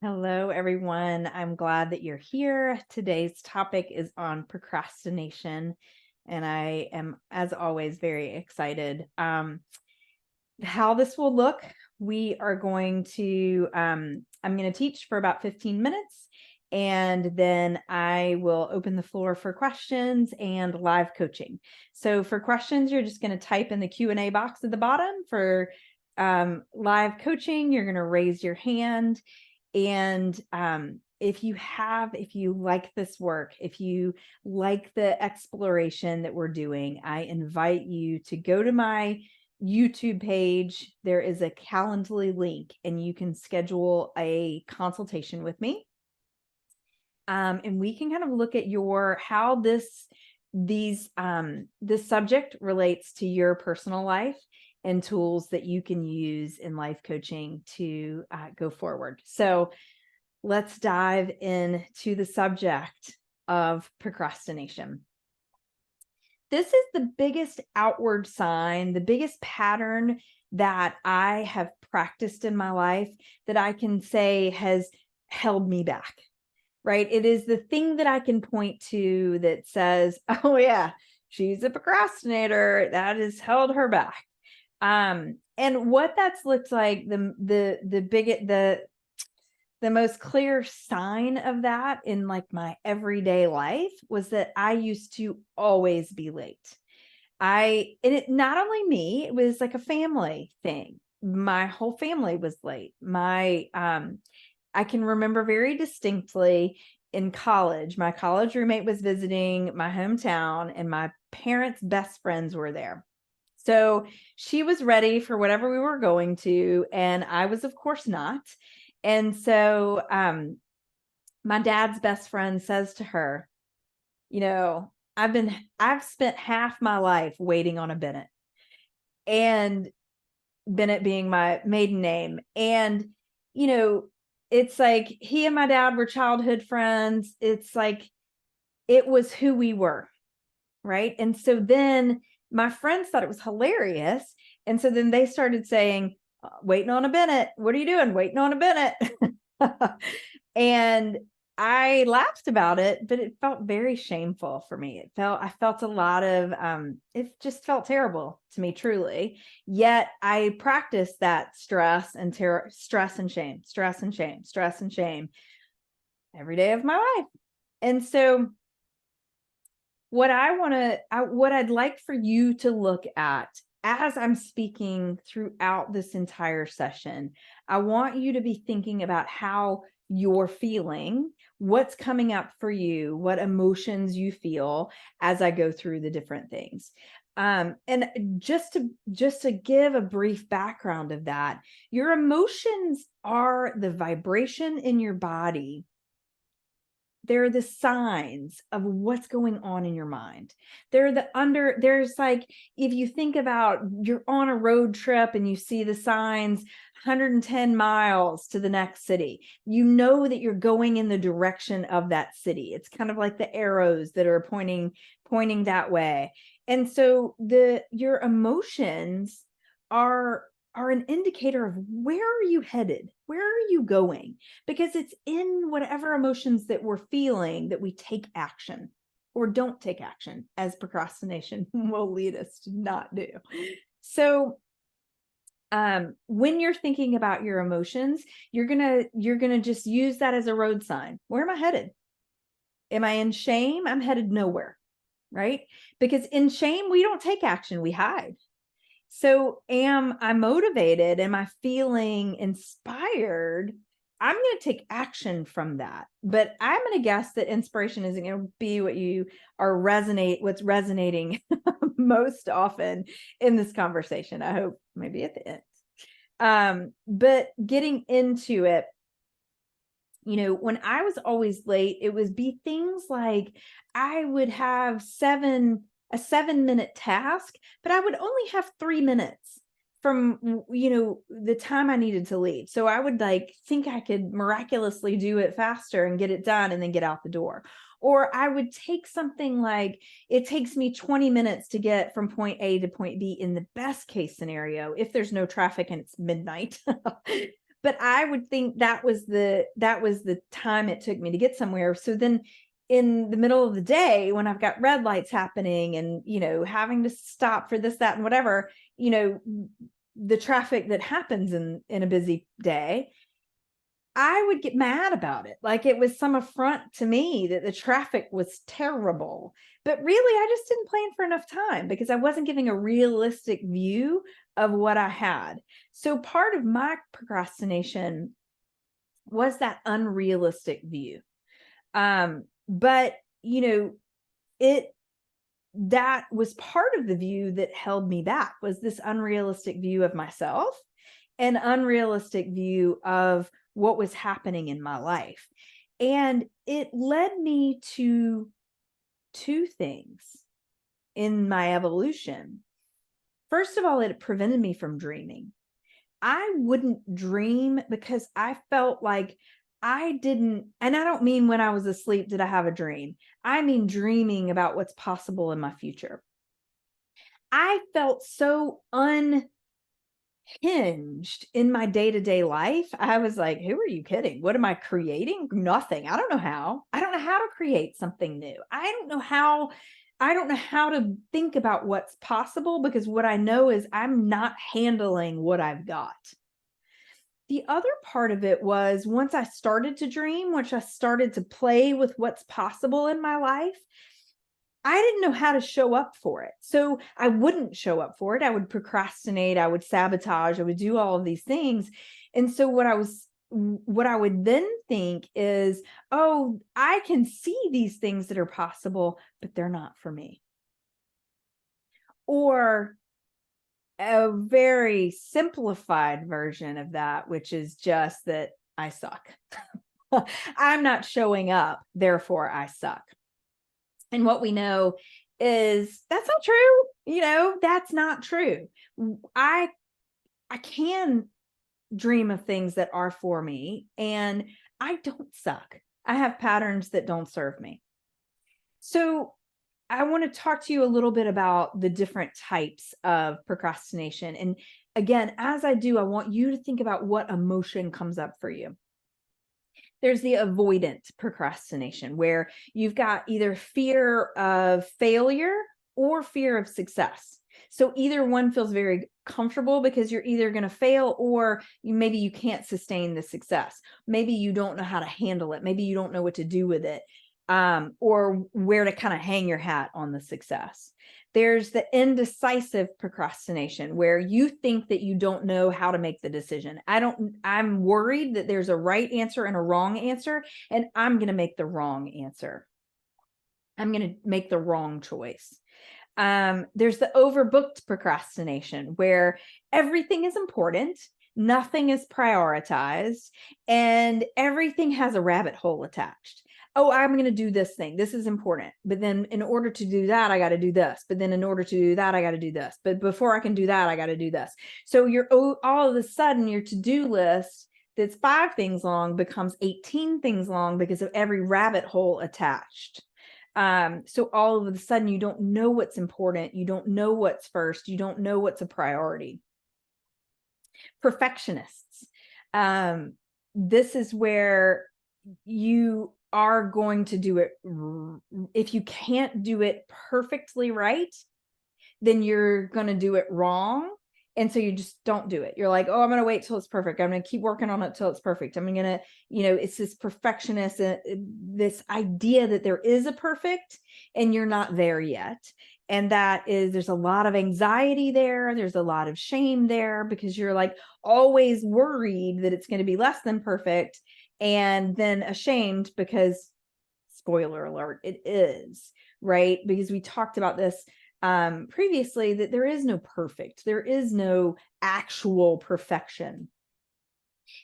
Hello, everyone. I'm glad that you're here. Today's topic is on procrastination, and I am, as always, very excited. How this will look, we are going to, I'm going to teach for about 15 minutes, and then I will open the floor for questions and live coaching. So for questions, you're just going to type in the Q&A box at the bottom. For live coaching, you're going to raise your hand. And if you like this work, if you like the exploration that we're doing, I invite you to go to my YouTube page. There is a Calendly link, and you can schedule a consultation with me. And we can kind of look at how this subject relates to your personal life and tools that you can use in life coaching to go forward. So let's dive into the subject of procrastination. This is the biggest outward sign, the biggest pattern that I have practiced in my life that I can say has held me back, right? It is the thing that I can point to that says, oh yeah, she's a procrastinator. That has held her back. And what that's looked like, the most clear sign of that in like my everyday life was that I used to always be late. And it not only me, it was like a family thing. My whole family was late. I can remember very distinctly in college, my college roommate was visiting my hometown and my parents' best friends were there. So she was ready for whatever we were going to, and I was, of course, not. And so my dad's best friend says to her, I've spent half my life waiting on a Bennett, and Bennett being my maiden name. And, it's like he and my dad were childhood friends. It's like it was who we were. Right. And so then my friends thought it was hilarious. And so then they started saying, waiting on a Bennett. What are you doing? Waiting on a Bennett. And I laughed about it, but it felt very shameful for me. I felt a lot of, it just felt terrible to me, truly. Yet I practiced that stress and shame every day of my life. And so what I'd like for you to look at as I'm speaking throughout this entire session, I want you to be thinking about how you're feeling, what's coming up for you, what emotions you feel as I go through the different things. And just to give a brief background of that, your emotions are the vibration in your body. They're the signs of what's going on in your mind. There's like, if you think about you're on a road trip and you see the signs 110 miles to the next city, you know that you're going in the direction of that city. It's kind of like the arrows that are pointing that way. And so your emotions are an indicator of where are you headed? Where are you going? Because it's in whatever emotions that we're feeling that we take action or don't take action, as procrastination will lead us to not do. So when you're thinking about your emotions, you're gonna just use that as a road sign. Where am I headed? Am I in shame? I'm headed nowhere, right? Because in shame, we don't take action, we hide. So am I motivated? Am I feeling inspired? I'm going to take action from that. But I'm going to guess that inspiration isn't going to be what's resonating most often in this conversation. I hope maybe at the end. But getting into it, when I was always late, it would be things like I would have a 7-minute task, but I would only have 3 minutes from, the time I needed to leave. So I would think I could miraculously do it faster and get it done and then get out the door. Or I would take something like, it takes me 20 minutes to get from point A to point B in the best case scenario, if there's no traffic and it's midnight. but I would think that was the time it took me to get somewhere. So then in the middle of the day, when I've got red lights happening and, having to stop for this, that, and whatever, the traffic that happens in a busy day, I would get mad about it. Like it was some affront to me that the traffic was terrible. But really, I just didn't plan for enough time because I wasn't giving a realistic view of what I had. So part of my procrastination was that unrealistic view. But that was part of the view that held me back, was this unrealistic view of myself, an unrealistic view of what was happening in my life. And it led me to two things in my evolution. First of all, it prevented me from dreaming. I wouldn't dream because I felt like I didn't, and I don't mean when I was asleep did I have a dream. I mean dreaming about what's possible in my future. I felt so unhinged in my day-to-day life. I was like, who are you kidding? What am I creating? Nothing. I don't know how. I don't know how to create something new. I don't know how to think about what's possible, because what I know is I'm not handling what I've got. The other part of it was, once I started to dream, once I started to play with what's possible in my life, I didn't know how to show up for it. So I wouldn't show up for it. I would procrastinate, I would sabotage, I would do all of these things. And so what I would then think is, oh, I can see these things that are possible, but they're not for me. Or a very simplified version of that, which is just that I suck. I'm not showing up, therefore I suck. And what we know is that's not true. That's not true. I can dream of things that are for me, and I don't suck. I have patterns that don't serve me. So I want to talk to you a little bit about the different types of procrastination. And again, as I do, I want you to think about what emotion comes up for you. There's the avoidant procrastination, where you've got either fear of failure or fear of success. So either one feels very comfortable because you're either going to fail, or maybe you can't sustain the success. Maybe you don't know how to handle it. Maybe you don't know what to do with it, or where to kind of hang your hat on the success. There's the indecisive procrastination, where you think that you don't know how to make the decision. I'm worried that there's a right answer and a wrong answer, and I'm going to make the wrong answer. I'm going to make the wrong choice. There's the overbooked procrastination, where everything is important, nothing is prioritized, and everything has a rabbit hole attached. Oh, I'm going to do this thing. This is important. But then in order to do that, I got to do this. But then in order to do that, I got to do this. But before I can do that, I got to do this. So all of a sudden your to-do list that's 5 things long becomes 18 things long because of every rabbit hole attached. So all of a sudden you don't know what's important. You don't know what's first. You don't know what's a priority. Perfectionists. This is where you are going to do it. If you can't do it perfectly right, then you're going to do it wrong. And so you just don't do it. You're like, oh, I'm going to wait till it's perfect. I'm going to keep working on it till it's perfect. I'm going to, it's this perfectionist, this idea that there is a perfect and you're not there yet. And there's a lot of anxiety there. There's a lot of shame there, because you're like always worried that it's going to be less than perfect, and then ashamed because, spoiler alert, it is, right? Because we talked about this previously, that there is no perfect. There is no actual perfection.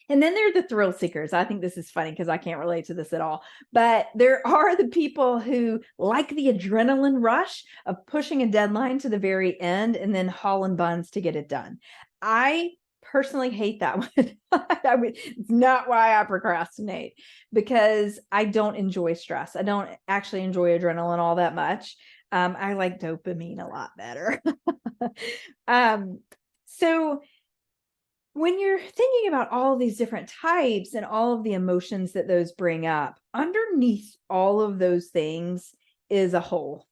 And then there are the thrill seekers. I think this is funny because I can't relate to this at all. But there are the people who like the adrenaline rush of pushing a deadline to the very end and then hauling buns to get it done. I personally hate that one. It's not why I procrastinate, because I don't enjoy stress. I don't actually enjoy adrenaline all that much. I like dopamine a lot better. So when you're thinking about all of these different types and all of the emotions that those bring up, underneath all of those things is a hole.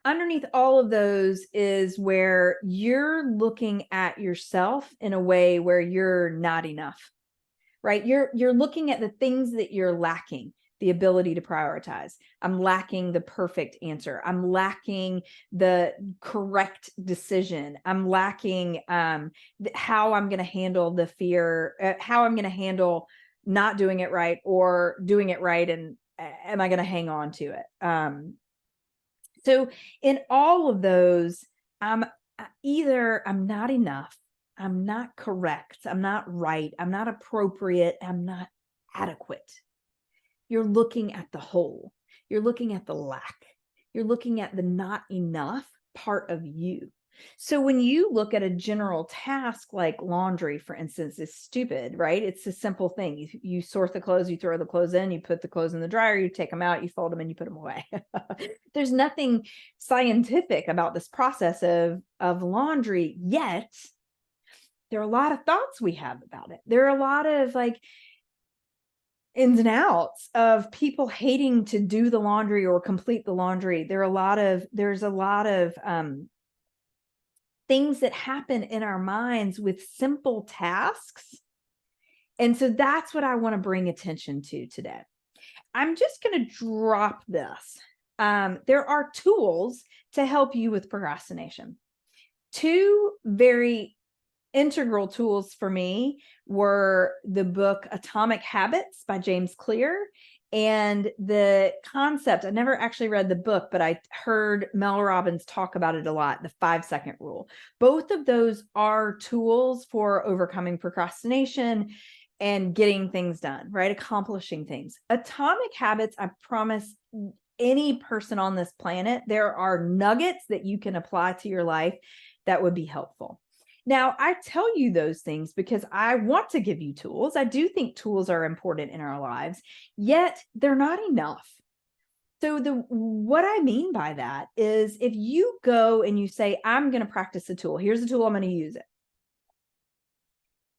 Underneath all of those is where you're looking at yourself in a way where you're not enough, right? You're looking at the things that you're lacking, the ability to prioritize. I'm lacking the perfect answer. I'm lacking the correct decision. I'm lacking how I'm going to handle the fear, how I'm going to handle not doing it right or doing it right, and am I going to hang on to it? So in all of those, I'm either I'm not enough, I'm not correct, I'm not right, I'm not appropriate, I'm not adequate. You're looking at the whole. You're looking at the lack. You're looking at the not enough part of you. So when you look at a general task like laundry, for instance, is stupid, right? It's a simple thing. You sort the clothes, you throw the clothes in, you put the clothes in the dryer, you take them out, you fold them, and you put them away. There's nothing scientific about this process of laundry, yet there are a lot of thoughts we have about it. There are a lot of like ins and outs of people hating to do the laundry or complete the laundry. There's a lot of things that happen in our minds with simple tasks. And so that's what I want to bring attention to today. I'm just going to drop this. There are tools to help you with procrastination. Two very integral tools for me were the book Atomic Habits by James Clear and the concept. I never actually read the book, but I heard Mel Robbins talk about it a lot, the 5-second rule. Both of those are tools for overcoming procrastination and getting things done, right? Accomplishing things. Atomic Habits, I promise any person on this planet, there are nuggets that you can apply to your life that would be helpful. Now, I tell you those things because I want to give you tools. I do think tools are important in our lives, yet they're not enough. So what I mean by that is if you go and you say, I'm going to practice a tool, here's the tool, I'm going to use it.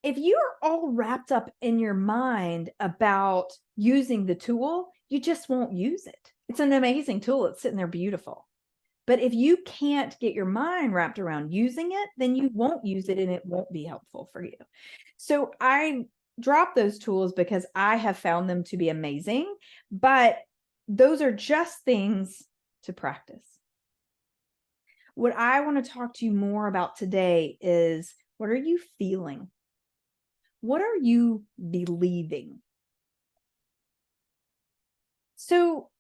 If you're all wrapped up in your mind about using the tool, you just won't use it. It's an amazing tool. It's sitting there beautiful. But if you can't get your mind wrapped around using it, then you won't use it and it won't be helpful for you. So I drop those tools because I have found them to be amazing, but those are just things to practice. What I want to talk to you more about today is, what are you feeling? What are you believing? So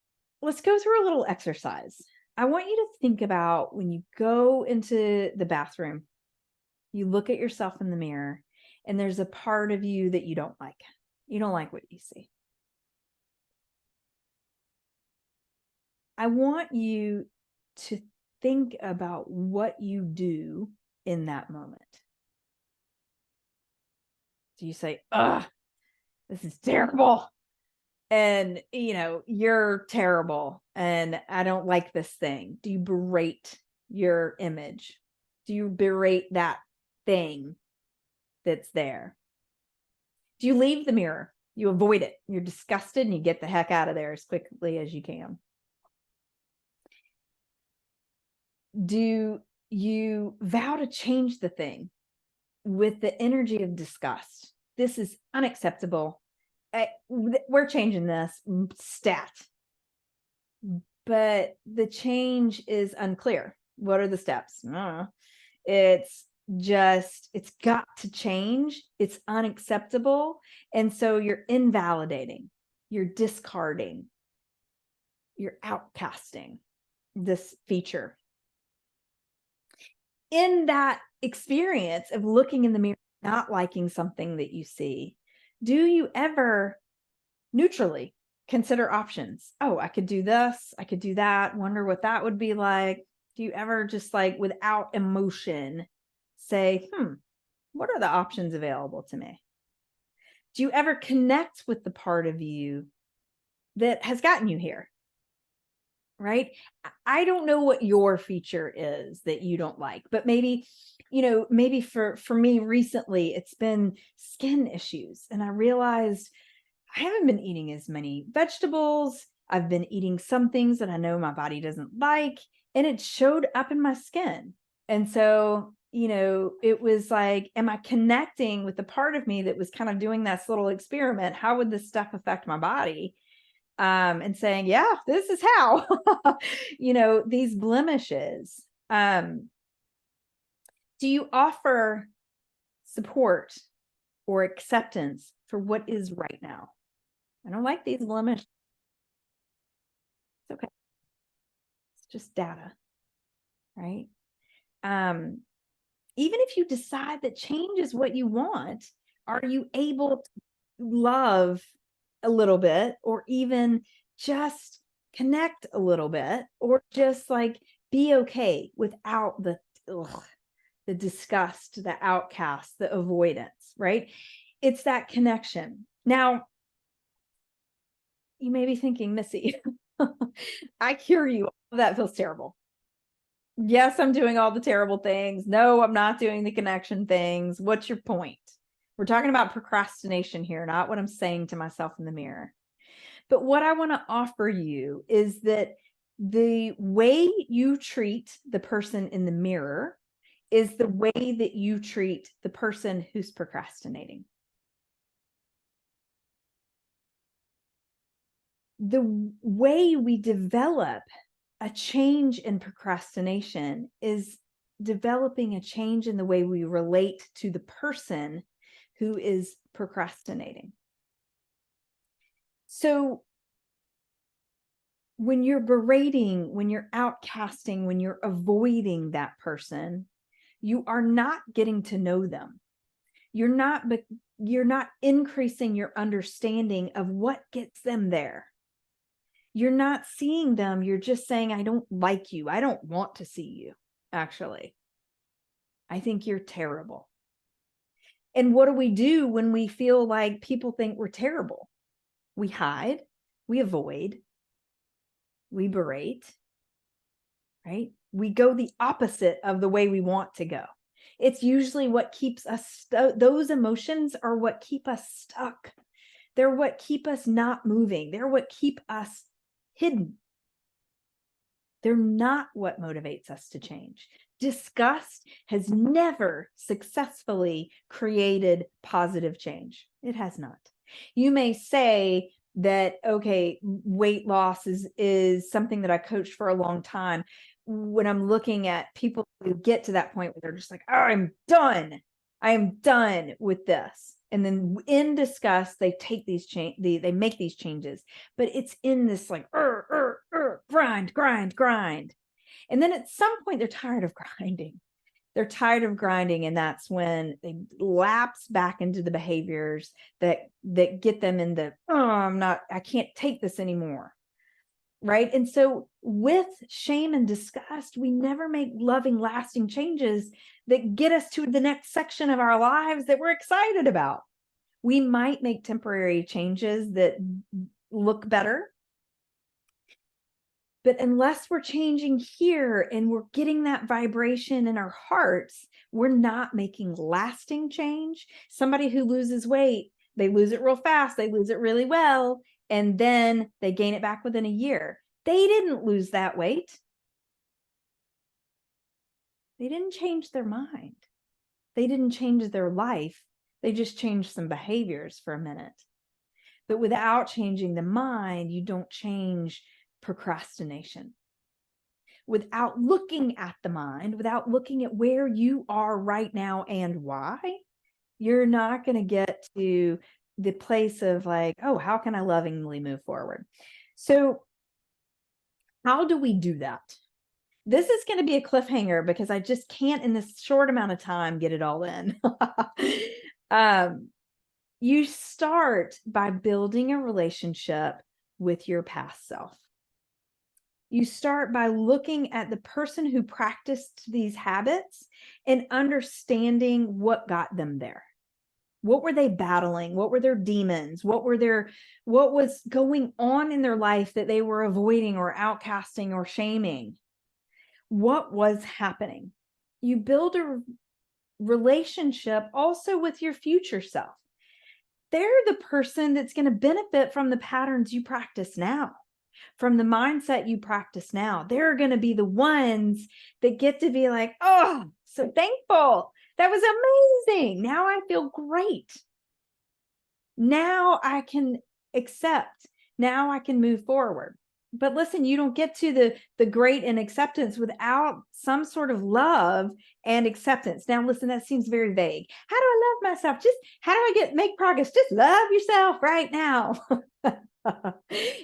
let's go through a little exercise. I want you to think about when you go into the bathroom, you look at yourself in the mirror, and there's a part of you that you don't like. You don't like what you see. I want you to think about what you do in that moment. Do you say, ugh, this is terrible? And, you're terrible and I don't like this thing. Do you berate your image? Do you berate that thing that's there? Do you leave the mirror? You avoid it. You're disgusted and you get the heck out of there as quickly as you can. Do you vow to change the thing with the energy of disgust? This is unacceptable. We're changing this stat. But the change is unclear. What are the steps? It's got to change. It's unacceptable. And so you're invalidating, you're discarding, you're outcasting this feature. In that experience of looking in the mirror, not liking something that you see, do you ever neutrally consider options? Oh, I could do this, I could do that, wonder what that would be like. Do you ever just like without emotion say, what are the options available to me? Do you ever connect with the part of you that has gotten you here? right? I don't know what your feature is that you don't like, but maybe, maybe for me recently, it's been skin issues. And I realized I haven't been eating as many vegetables. I've been eating some things that I know my body doesn't like, and it showed up in my skin. And so, it was like, am I connecting with the part of me that was kind of doing this little experiment? How would this stuff affect my body? And saying, yeah, this is how, these blemishes. Do you offer support or acceptance for what is right now? I don't like these blemishes. It's okay. It's just data, right? Even if you decide that change is what you want, are you able to love a little bit, or even just connect a little bit, or just like be okay without the disgust, the outcast, the avoidance, right? It's that connection. Now, you may be thinking, Missy, I hear you. That feels terrible. Yes, I'm doing all the terrible things. No, I'm not doing the connection things. What's your point? We're talking about procrastination here, not what I'm saying to myself in the mirror. But what I want to offer you is that the way you treat the person in the mirror is the way that you treat the person who's procrastinating. The way we develop a change in procrastination is developing a change in the way we relate to the person who is procrastinating. So when you're berating, when you're outcasting, when you're avoiding that person, you are not getting to know them. You're not increasing your understanding of what gets them there. You're not seeing them. You're just saying, I don't like you. I don't want to see you, actually. I think you're terrible. And what do we do when we feel like people think we're terrible? We hide, we avoid, we berate, right? We go the opposite of the way we want to go. It's usually what keeps us, those emotions are what keep us stuck. They're what keep us not moving. They're what keep us hidden. They're not what motivates us to change. Disgust has never successfully created positive change. It has not. You may say that, okay, weight loss is something that I coached for a long time. When I'm looking at people who get to that point where they're just like, oh, I'm done. I am done with this. And then in disgust, they take these they make these changes, but it's in this like, grind, grind, grind. And then at some point they're tired of grinding. They're tired of grinding. And that's when they lapse back into the behaviors that get them in the, oh, I can't take this anymore. Right. And so with shame and disgust, we never make loving, lasting changes that get us to the next section of our lives that we're excited about. We might make temporary changes that look better, but unless we're changing here and we're getting that vibration in our hearts, we're not making lasting change. Somebody who loses weight, they lose it real fast, they lose it really well, and then they gain it back within a year. They didn't lose that weight. They didn't change their mind. They didn't change their life. They just changed some behaviors for a minute. But without changing the mind, you don't change procrastination. Without looking at the mind, without looking at where you are right now and why, you're not going to get to the place of like, oh, how can I lovingly move forward? So how do we do that? This is going to be a cliffhanger because I just can't in this short amount of time get it all in. You start by building a relationship with your past self. You start by looking at the person who practiced these habits and understanding what got them there. What were they battling? What were their demons? What was going on in their life that they were avoiding or outcasting or shaming? What was happening? You build a relationship also with your future self. They're the person that's going to benefit from the patterns you practice now, from the mindset you practice now. They're going to be the ones that get to be like, oh, so thankful. That was amazing. Now I feel great. Now I can accept. Now I can move forward. But listen, you don't get to the great and acceptance without some sort of love and acceptance. Now, listen, that seems very vague. How do I love myself? Just how do I make progress? Just love yourself right now.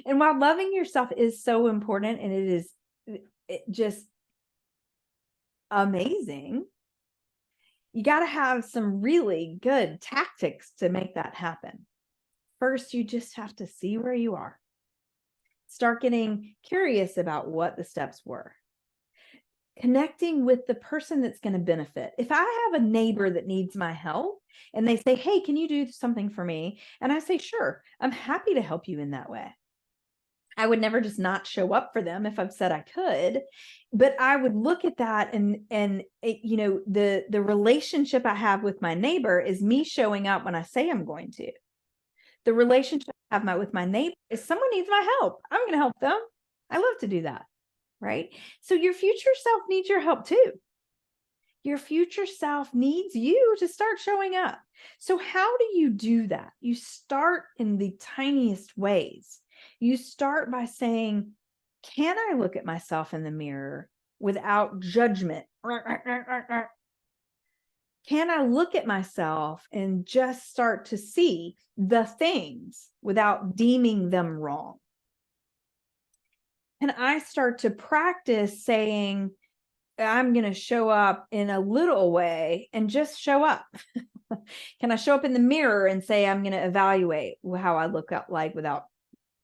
And while loving yourself is so important and it is just amazing, you got to have some really good tactics to make that happen. First, you just have to see where you are. Start getting curious about what the steps were. Connecting with the person that's going to benefit. If I have a neighbor that needs my help and they say, hey, can you do something for me? And I say, sure, I'm happy to help you in that way. I would never just not show up for them if I've said I could, but I would look at that and the relationship I have with my neighbor is me showing up when I say I'm going to. The relationship I have with my neighbor is someone needs my help. I'm going to help them. I love to do that, right? So your future self needs your help too. Your future self needs you to start showing up. So how do you do that? You start in the tiniest ways. You start by saying, can I look at myself in the mirror without judgment? Can I look at myself and just start to see the things without deeming them wrong? Can I start to practice saying, I'm going to show up in a little way and just show up? Can I show up in the mirror and say, I'm going to evaluate how I look like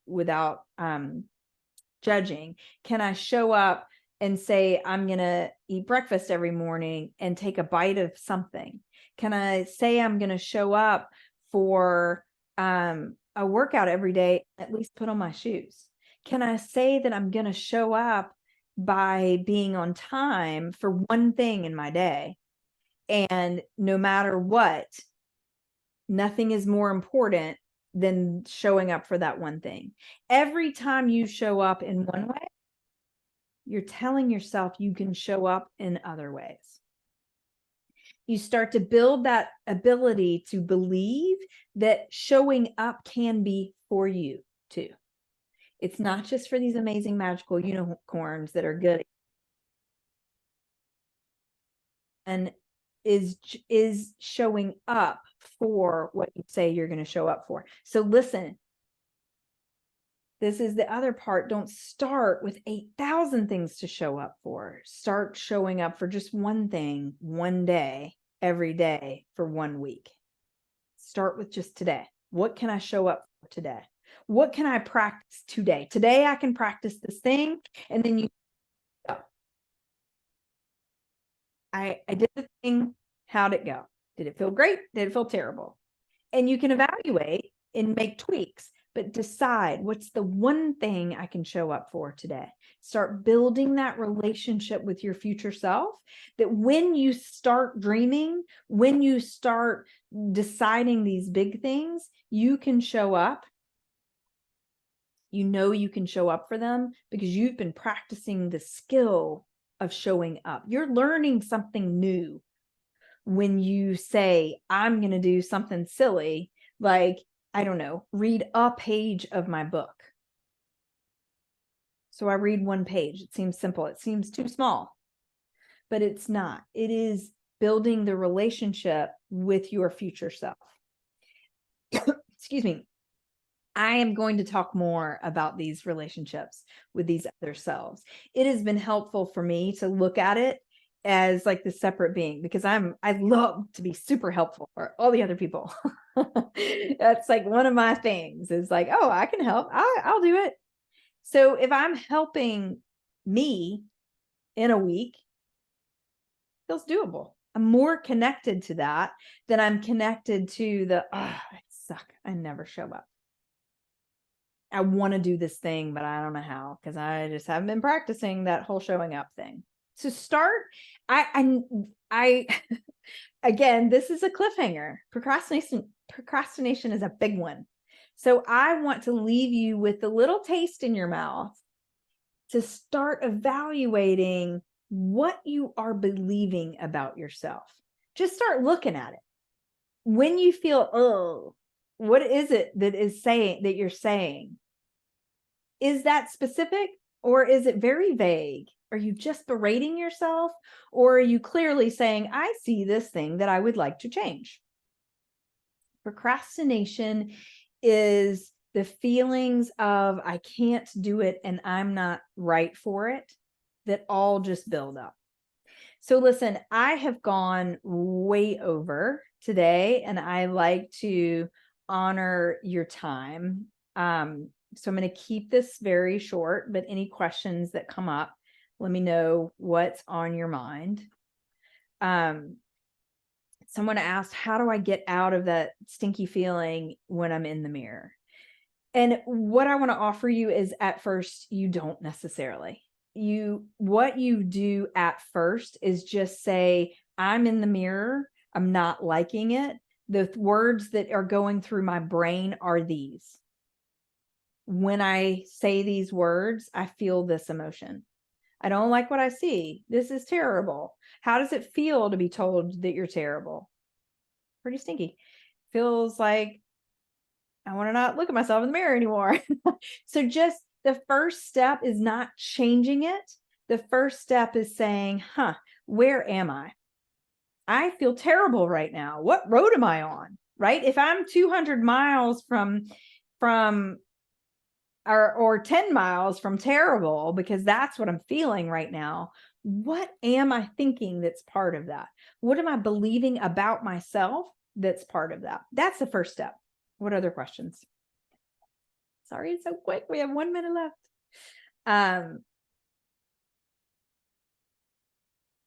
without judging? Can I show up and say, I'm going to eat breakfast every morning and take a bite of something? Can I say I'm going to show up for a workout every day, at least put on my shoes? Can I say that I'm going to show up by being on time for one thing in my day? And no matter what, nothing is more important than showing up for that one thing. Every time you show up in one way, you're telling yourself you can show up in other ways. You start to build that ability to believe that showing up can be for you too. It's not just for these amazing magical unicorns that are good and is showing up for what you say you're going to show up for. So listen, this is the other part. Don't start with 8,000 things to show up for. Start showing up for just one thing, one day, every day for 1 week. Start with just today. What can I show up for today? What can I practice today? Today I can practice this thing, and then you go. I did the thing. How'd it go? Did it feel great? Did it feel terrible? And you can evaluate and make tweaks, but decide what's the one thing I can show up for today. Start building that relationship with your future self, that when you start dreaming, when you start deciding these big things, you can show up. You know you can show up for them because you've been practicing the skill of showing up. You're learning something new when you say, I'm going to do something silly, like, I don't know, read a page of my book. So I read one page. It seems simple. It seems too small, but it's not. It is building the relationship with your future self. Excuse me. I am going to talk more about these relationships with these other selves. It has been helpful for me to look at it as like the separate being, because I love to be super helpful for all the other people. That's like one of my things is like, oh, I can help. I'll do it. So if I'm helping me in a week, it feels doable. I'm more connected to that than I'm connected to the, I suck. I never show up. I want to do this thing, but I don't know how, because I just haven't been practicing that whole showing up thing. So start, I again, this is a cliffhanger. Procrastination is a big one. So I want to leave you with a little taste in your mouth to start evaluating what you are believing about yourself. Just start looking at it. When you feel, oh, what is it that you're saying? Is that specific, or is it very vague? Are you just berating yourself, or are you clearly saying, I see this thing that I would like to change? Procrastination is the feelings of I can't do it and I'm not right for it that all just build up. So listen, I have gone way over today, and I like to honor your time. So I'm going to keep this very short, but any questions that come up, let me know what's on your mind. Someone asked, how do I get out of that stinky feeling when I'm in the mirror? And what I want to offer you is, at first, you don't necessarily. What you do at first is just say, I'm in the mirror. I'm not liking it. The words that are going through my brain are these. When I say these words, I feel this emotion. I don't like what I see. This is terrible. How does it feel to be told that you're terrible? Pretty stinky. Feels like I want to not look at myself in the mirror anymore. So just the first step is not changing it. The first step is saying, where am I? I feel terrible right now. What road am I on? Right? If I'm 200 miles from or 10 miles from terrible, because that's what I'm feeling right now, what am I thinking that's part of that? What am I believing about myself that's part of that? That's the first step. What other questions? Sorry, it's so quick. We have 1 minute left.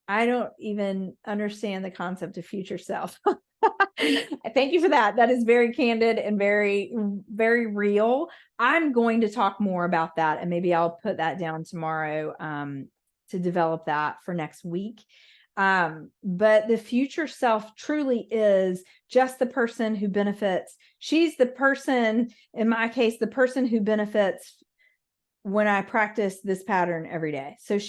I don't even understand the concept of future self. Thank you for that. That is very candid and very, very real. I'm going to talk more about that, and maybe I'll put that down tomorrow to develop that for next week. But the future self truly is just the person who benefits. She's the person, in my case, the person who benefits when I practice this pattern every day. So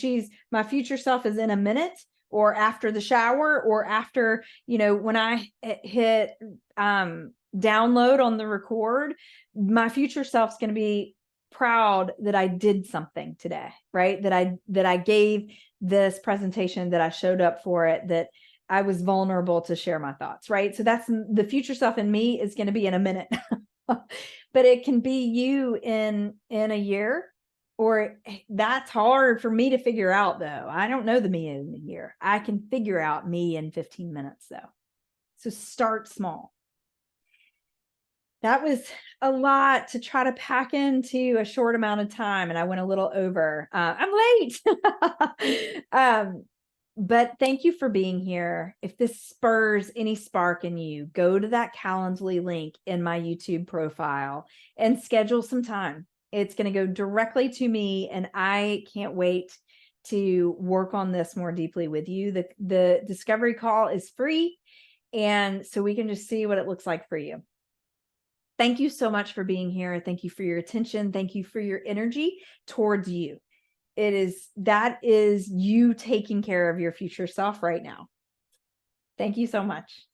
my future self is in a minute, or after the shower, or after, when I hit download on the record, my future self's going to be proud that I did something today, right? That I gave this presentation, that I showed up for it, that I was vulnerable to share my thoughts, right? So that's the future self in me is going to be in a minute, but it can be you in a year. Or that's hard for me to figure out, though. I don't know the me in a year. I can figure out me in 15 minutes, though. So start small. That was a lot to try to pack into a short amount of time, and I went a little over. I'm late. But thank you for being here. If this spurs any spark in you, go to that Calendly link in my YouTube profile and schedule some time. It's going to go directly to me, and I can't wait to work on this more deeply with you. The discovery call is free, and so we can just see what it looks like for you. Thank you so much for being here. Thank you for your attention. Thank you for your energy towards you. That is you taking care of your future self right now. Thank you so much.